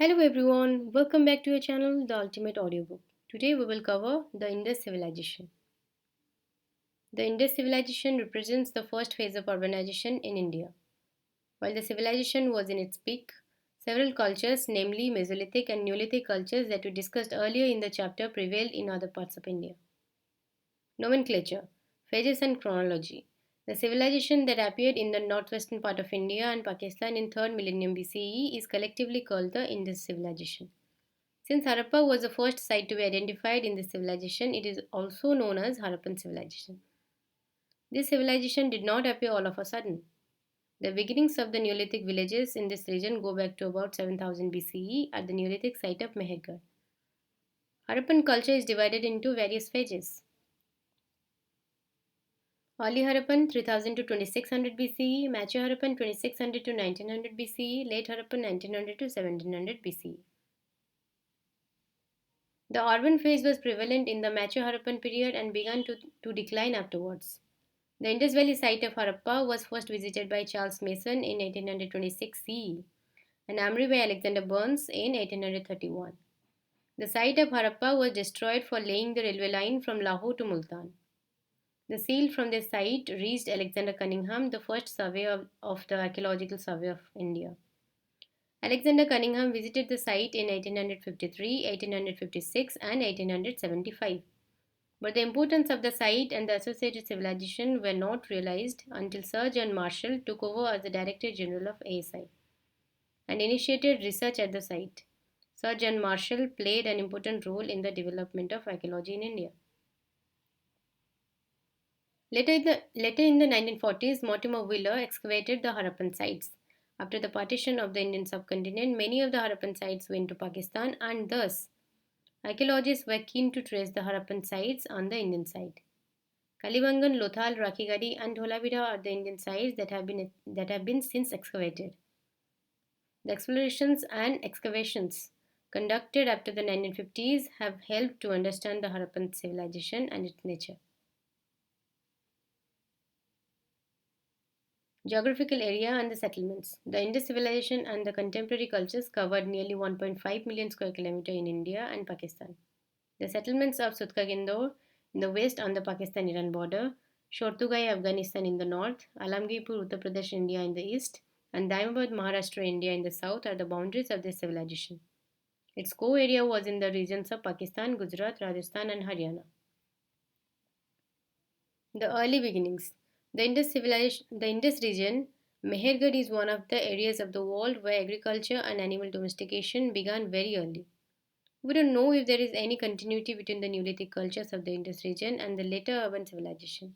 Hello everyone, welcome back to your channel, The Ultimate Audiobook. Today we will cover the Indus Civilization. The Indus Civilization represents the first phase of urbanization in India. While the civilization was in its peak, several cultures, namely Mesolithic and Neolithic cultures that we discussed earlier in the chapter, prevailed in other parts of India. Nomenclature, phases and chronology. The civilization that appeared in the northwestern part of India and Pakistan in 3rd millennium BCE is collectively called the Indus Civilization. Since Harappa was the first site to be identified in this civilization, it is also known as Harappan civilization. This civilization did not appear all of a sudden. The beginnings of the Neolithic villages in this region go back to about 7000 BCE at the Neolithic site of Mehergarh. Harappan culture is divided into various phases. Early Harappan 3000 to 2600 BCE, Mature Harappan 2600 to 1900 BCE, Late Harappan 1900 to 1700 BCE. The urban phase was prevalent in the Macho Harappan period and began to decline afterwards. The Indus Valley site of Harappa was first visited by Charles Mason in 1826 CE and Amri by Alexander Burns in 1831. The site of Harappa was destroyed for laying the railway line from Lahore to Multan. The seal from this site reached Alexander Cunningham, the first surveyor of the Archaeological Survey of India. Alexander Cunningham visited the site in 1853, 1856, and 1875. But the importance of the site and the associated civilization were not realized until Sir John Marshall took over as the Director General of ASI and initiated research at the site. Sir John Marshall played an important role in the development of archaeology in India. Later in the 1940s, Mortimer Wheeler excavated the Harappan sites. After the partition of the Indian subcontinent, many of the Harappan sites went to Pakistan, and thus archaeologists were keen to trace the Harappan sites on the Indian side. Kalibangan, Lothal, Rakhigadi, and Dholavira are the Indian sites that have been since excavated. The explorations and excavations conducted after the 1950s have helped to understand the Harappan civilization and its nature. Geographical area and the settlements. The Indus civilization and the contemporary cultures covered nearly 1.5 million square kilometers in India and Pakistan. The settlements of Sutka Gindor in the west on the Pakistan-Iran border, Shortugai, Afghanistan in the north, Alamgirpur, Uttar Pradesh, India in the east, and Daimabad, Maharashtra, India in the south are the boundaries of this civilization. Its core area was in the regions of Pakistan, Gujarat, Rajasthan, and Haryana. The early beginnings. The Indus region, Mehergarh is one of the areas of the world where agriculture and animal domestication began very early. We don't know if there is any continuity between the Neolithic cultures of the Indus region and the later urban civilization.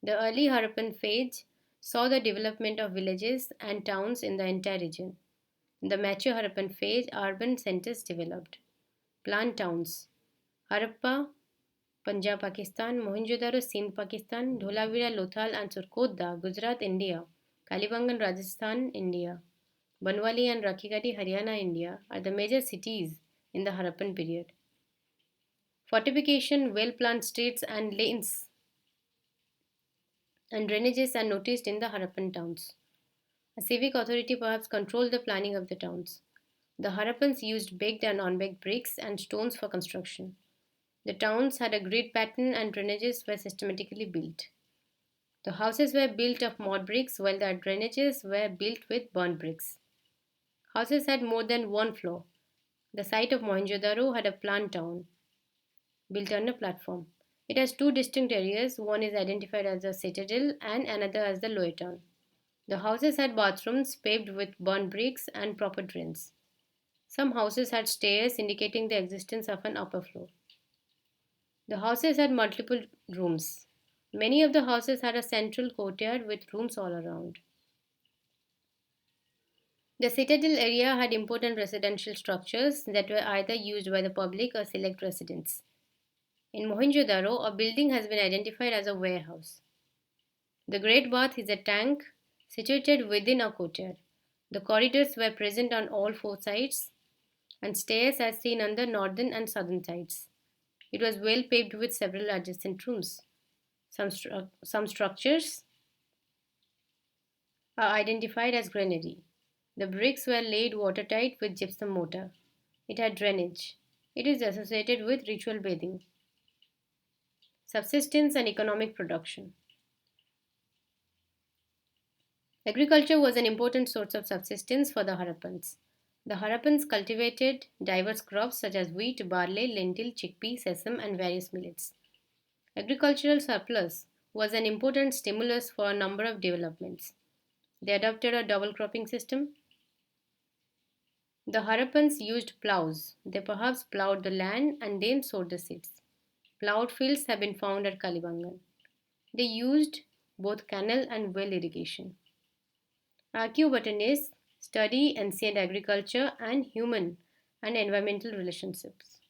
The early Harappan phase saw the development of villages and towns in the entire region. In the mature Harappan phase, urban centers developed. Plant towns. Harappa, Punjab, Pakistan; Mohenjo-daro, Sindh, Pakistan; Dholavira, Lothal, and Surkodda, Gujarat, India; Kalibangan, Rajasthan, India; Banwali and Rakhigadi, Haryana, India are the major cities in the Harappan period. Fortification, well-planned streets and lanes and drainages are noticed in the Harappan towns. A civic authority perhaps controlled the planning of the towns. The Harappans used baked and unbaked bricks and stones for construction. The towns had a grid pattern and drainages were systematically built. The houses were built of mud bricks while the drainages were built with burnt bricks. Houses had more than one floor. The site of Mohenjo-daro had a plant town built on a platform. It has two distinct areas. One is identified as the citadel and another as the lower town. The houses had bathrooms paved with burnt bricks and proper drains. Some houses had stairs indicating the existence of an upper floor. The houses had multiple rooms. Many of the houses had a central courtyard with rooms all around. The citadel area had important residential structures that were either used by the public or select residents. In Mohenjo-daro, a building has been identified as a warehouse. The Great Bath is a tank situated within a courtyard. The corridors were present on all four sides and stairs as seen on the northern and southern sides. It was well paved with several adjacent rooms. Some structures are identified as granary. The bricks were laid watertight with gypsum mortar. It had drainage. It is associated with ritual bathing. Subsistence and economic production. Agriculture was an important source of subsistence for the Harappans. The Harappans cultivated diverse crops such as wheat, barley, lentil, chickpea, sesame, and various millets. Agricultural surplus was an important stimulus for a number of developments. They adopted a double cropping system. The Harappans used plows. They perhaps plowed the land and then sowed the seeds. Plowed fields have been found at Kalibangan. They used both canal and well irrigation. Archaeobotanists study ancient agriculture and human and environmental relationships.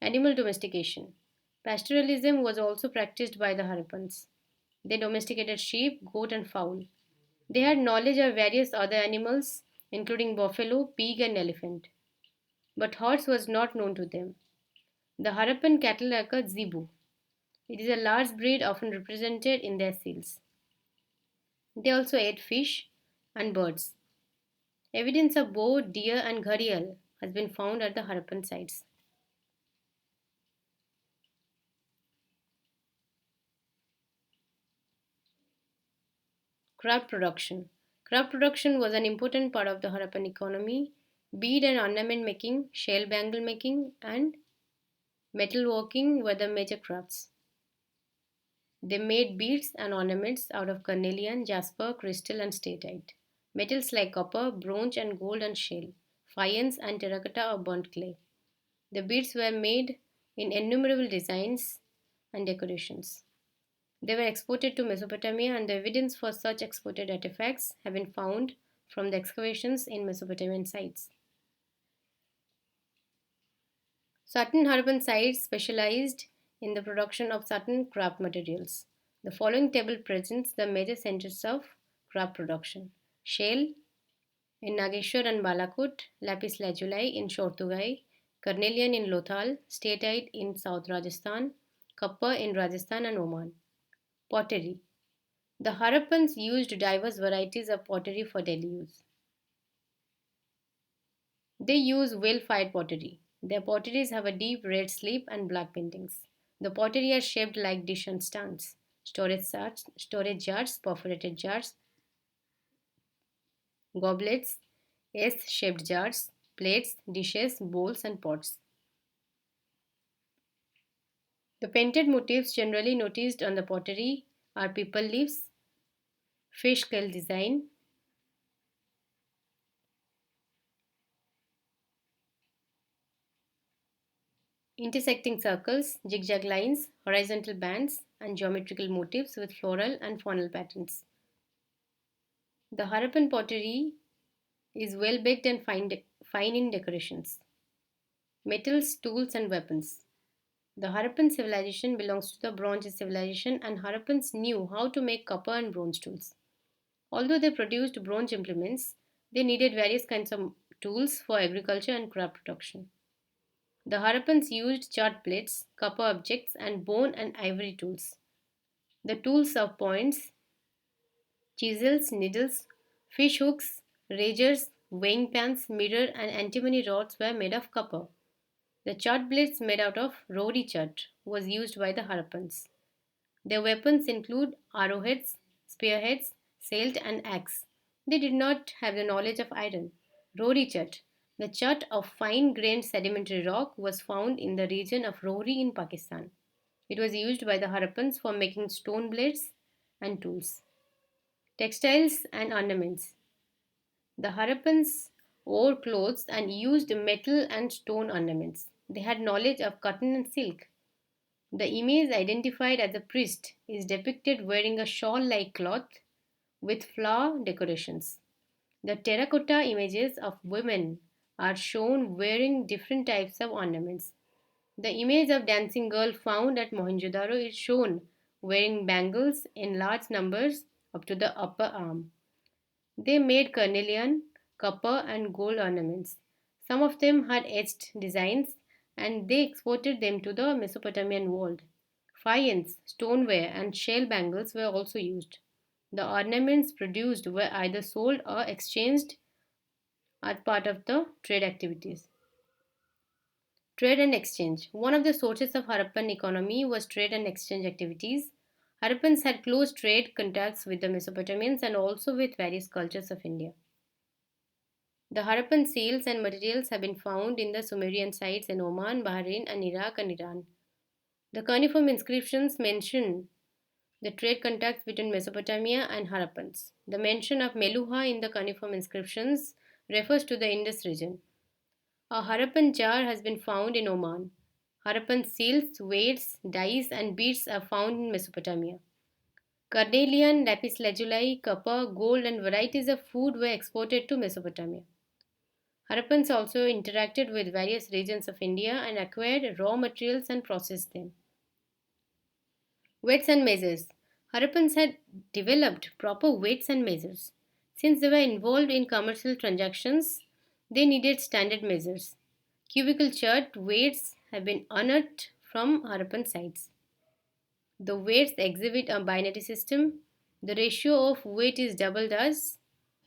Animal domestication. Pastoralism was also practiced by the Harappans. They domesticated sheep, goat, and fowl. They had knowledge of various other animals, including buffalo, pig, and elephant. But horse was not known to them. The Harappan cattle are called zebu. It is a large breed often represented in their seals. They also ate fish and birds. Evidence of boar, deer, and gharial has been found at the Harappan sites. Craft production. Craft production was an important part of the Harappan economy. Bead and ornament making, shell bangle making, and metalworking were the major crafts. They made beads and ornaments out of carnelian, jasper, crystal, and steatite. Metals like copper, bronze, and gold and shell, faience, and terracotta or burnt clay. The beads were made in innumerable designs and decorations. They were exported to Mesopotamia, and the evidence for such exported artifacts have been found from the excavations in Mesopotamian sites. Certain Harappan sites specialized in the production of certain craft materials. The following table presents the major centers of craft production: shale in Nageshwar and Balakot, lapis lazuli in Shortugai, carnelian in Lothal, steatite in South Rajasthan, copper in Rajasthan and Oman. Pottery. The Harappans used diverse varieties of pottery for daily use. They use well-fired pottery. Their potteries have a deep red sleeve and black paintings. The pottery are shaped like dish and stands, storage jars, perforated jars, goblets, S-shaped jars, plates, dishes, bowls, and pots. The painted motifs generally noticed on the pottery are people leaves, fish scale design, intersecting circles, zigzag lines, horizontal bands, and geometrical motifs with floral and funnel patterns. The Harappan pottery is well baked and fine in decorations. Metals, tools, and weapons. The Harappan civilization belongs to the Bronze civilization, and Harappans knew how to make copper and bronze tools. Although they produced bronze implements, they needed various kinds of tools for agriculture and craft production. The Harappans used chart plates, copper objects, and bone and ivory tools. The tools of points, chisels, needles, fish hooks, razors, weighing pans, mirror, and antimony rods were made of copper. The chart blades made out of Rohri chart was used by the Harappans. Their weapons include arrowheads, spearheads, sailed, and axe. They did not have the knowledge of iron. Rohri chart. The chart of fine-grained sedimentary rock was found in the region of Rohri in Pakistan. It was used by the Harappans for making stone blades and tools. Textiles and ornaments. The Harappans wore clothes and used metal and stone ornaments. They had knowledge of cotton and silk. The image identified as a priest is depicted wearing a shawl like cloth with flower decorations. The terracotta images of women are shown wearing different types of ornaments. The image of dancing girl found at Mohenjo-daro is shown wearing bangles in large numbers up to the upper arm. They made carnelian, copper, and gold ornaments. Some of them had etched designs and they exported them to the Mesopotamian world. Faience, stoneware, and shell bangles were also used. The ornaments produced were either sold or exchanged as part of the trade activities. Trade and exchange. One of the sources of Harappan economy was trade and exchange activities. Harappans had close trade contacts with the Mesopotamians and also with various cultures of India. The Harappan seals and materials have been found in the Sumerian sites in Oman, Bahrain, and Iraq and Iran. The cuneiform inscriptions mention the trade contacts between Mesopotamia and Harappans. The mention of Meluha in the cuneiform inscriptions refers to the Indus region. A Harappan jar has been found in Oman. Harappan seals, weights, dice, and beads are found in Mesopotamia. Carnelian, lapis lazuli, copper, gold, and varieties of food were exported to Mesopotamia. Harappans also interacted with various regions of India and acquired raw materials and processed them. Weights and measures. Harappans had developed proper weights and measures. Since they were involved in commercial transactions, they needed standard measures. Cubical chart weights have been unearthed from Harappan sites. The weights exhibit a binary system. The ratio of weight is doubled as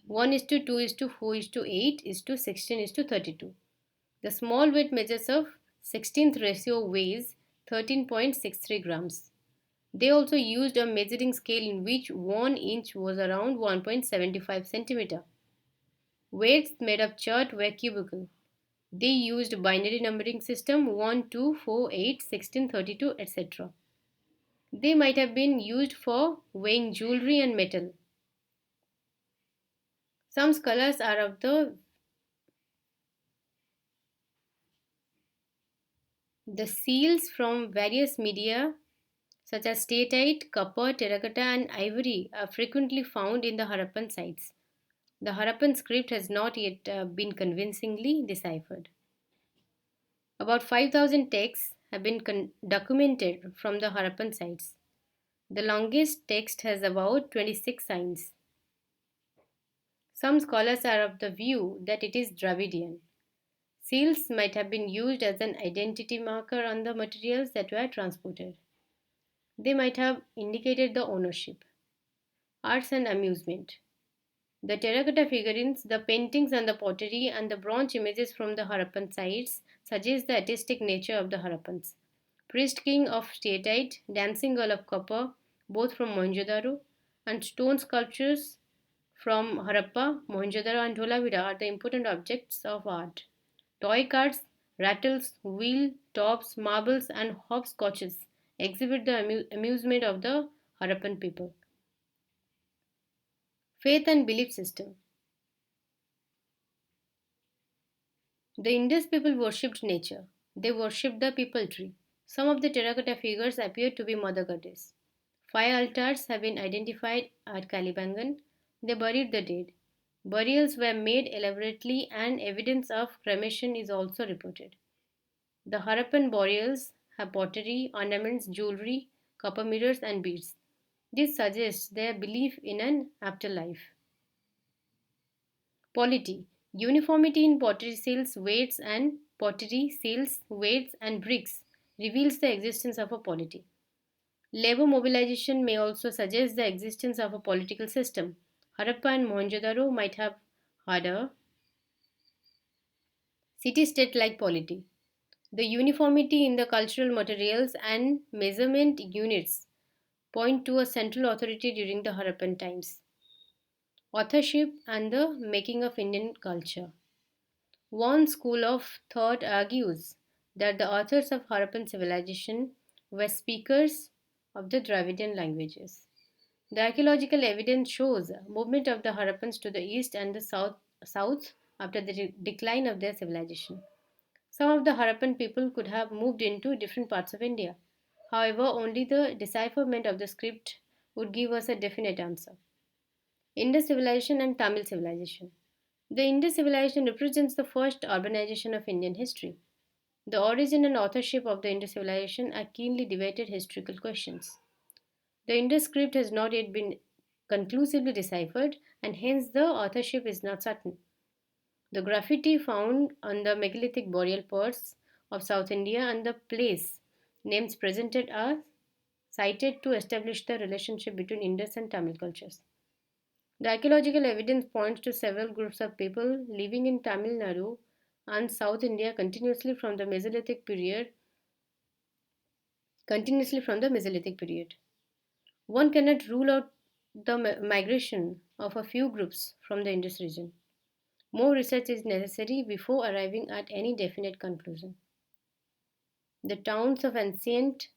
1 is to 2 is to 4 is to 8 is to 16 is to 32. The small weight measures of 16th ratio weighs 13.63 grams. They also used a measuring scale in which 1 inch was around 1.75 centimeter. Weights made of chart were cubical. They used binary numbering system 1, 2, 4, 8, 16, 32, etc. They might have been used for weighing jewelry and metal. Some scholars are of the seals from various media such as statite, copper, terracotta, and ivory are frequently found in the Harappan sites. The Harappan script has not yet been convincingly deciphered. About 5,000 texts have been documented from the Harappan sites. The longest text has about 26 signs. Some scholars are of the view that it is Dravidian. Seals might have been used as an identity marker on the materials that were transported. They might have indicated the ownership. Arts and amusement. The terracotta figurines, the paintings and the pottery, and the bronze images from the Harappan sites suggest the artistic nature of the Harappans. Priest king of statite, dancing girl of copper, both from Mohenjo-daro, and stone sculptures from Harappa, Mohenjo-daro, and Dholavira are the important objects of art. Toy carts, rattles, wheel tops, marbles, and hopscotches exhibit the amusement of the Harappan people. Faith and belief system. The Indus people worshipped nature. They worshipped the people tree. Some of the terracotta figures appear to be mother goddess. 5 altars have been identified at Kalibangan. They buried the dead. Burials were made elaborately and evidence of cremation is also reported. The Harappan burials have pottery, ornaments, jewelry, copper mirrors, and beads. This suggests their belief in an afterlife. Polity. Uniformity in pottery seals, weights, and bricks reveals the existence of a polity. Labor mobilization may also suggest the existence of a political system. Harappa and Mohenjo-daro might have had a city-state like polity. The uniformity in the cultural materials and measurement units point to a central authority during the Harappan times. Authorship and the making of Indian culture. One school of thought argues that the authors of Harappan civilization were speakers of the Dravidian languages. The archaeological evidence shows movement of the Harappans to the east and the south after the decline of their civilization. Some of the Harappan people could have moved into different parts of India. However, only the decipherment of the script would give us a definite answer. Indus civilization and Tamil civilization. The Indus civilization represents the first urbanization of Indian history. The origin and authorship of the Indus civilization are keenly debated historical questions. The Indus script has not yet been conclusively deciphered, and hence the authorship is not certain. The graffiti found on the megalithic burial pots of South India and the place names presented are cited to establish the relationship between Indus and Tamil cultures. The archaeological evidence points to several groups of people living in Tamil Nadu and South India continuously from the Mesolithic period. One cannot rule out the migration of a few groups from the Indus region. More research is necessary before arriving at any definite conclusion. The towns of ancient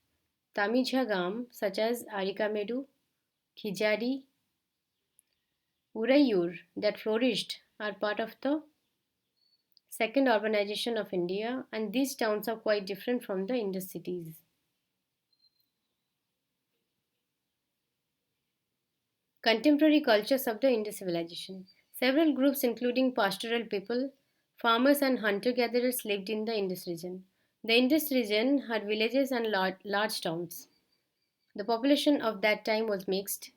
Tamijhagam, such as Arikamedu, Khijari, Urayur, that flourished, are part of the second urbanization of India, and these towns are quite different from the Indus cities. Contemporary cultures of the Indus civilization. Several groups, including pastoral people, farmers, and hunter gatherers, lived in the Indus region. The Indus region had villages and large towns. The population of that time was mixed.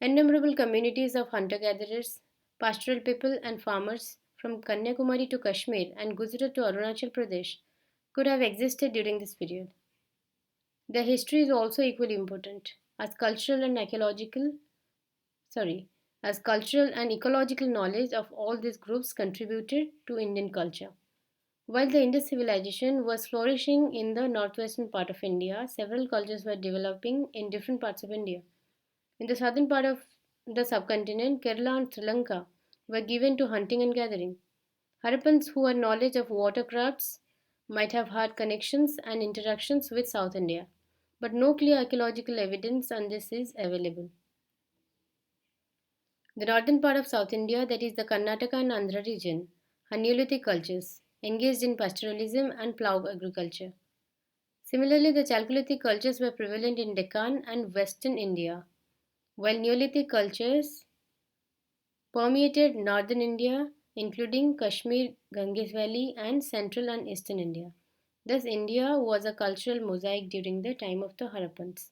Innumerable communities of hunter gatherers, pastoral people, and farmers from Kanyakumari to Kashmir and Gujarat to Arunachal Pradesh could have existed during this period. Their history is also equally important, as sorry, as cultural and ecological knowledge of all these groups contributed to Indian culture. While the Indus civilization was flourishing in the northwestern part of India, several cultures were developing in different parts of India. In the southern part of the subcontinent, Kerala and Sri Lanka were given to hunting and gathering. Harappans who had knowledge of watercrafts might have had connections and interactions with South India, but no clear archaeological evidence on this is available. The northern part of South India, that is the Karnataka and Andhra region, had Neolithic cultures engaged in pastoralism and plough agriculture. Similarly, the Chalcolithic cultures were prevalent in Deccan and western India, while Neolithic cultures permeated northern India, including Kashmir, Ganges Valley, and central and eastern India. Thus, India was a cultural mosaic during the time of the Harappans.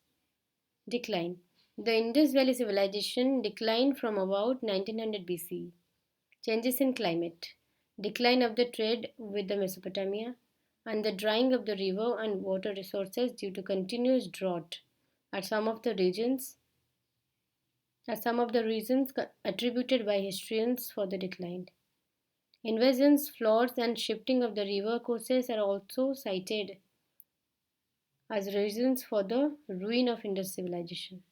Decline. The Indus Valley civilization declined from about 1900 BC. Changes in climate, decline of the trade with the Mesopotamia, and the drying of the river and water resources due to continuous drought are some of the reasons attributed by historians for the decline. Invasions, floods, and shifting of the river courses are also cited as reasons for the ruin of Indus civilization.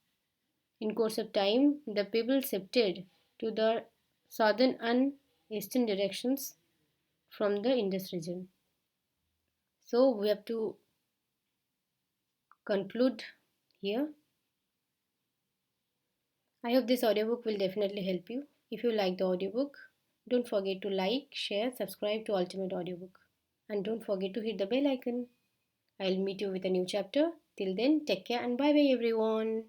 In course of time, the people shifted to the southern and eastern directions from the Indus region. So we have to conclude here. I hope this audiobook will definitely help you. If you like the audiobook, don't forget to like, share, subscribe to Ultimate Audiobook. And don't forget to hit the bell icon. I'll meet you with a new chapter. Till then, take care and bye bye everyone.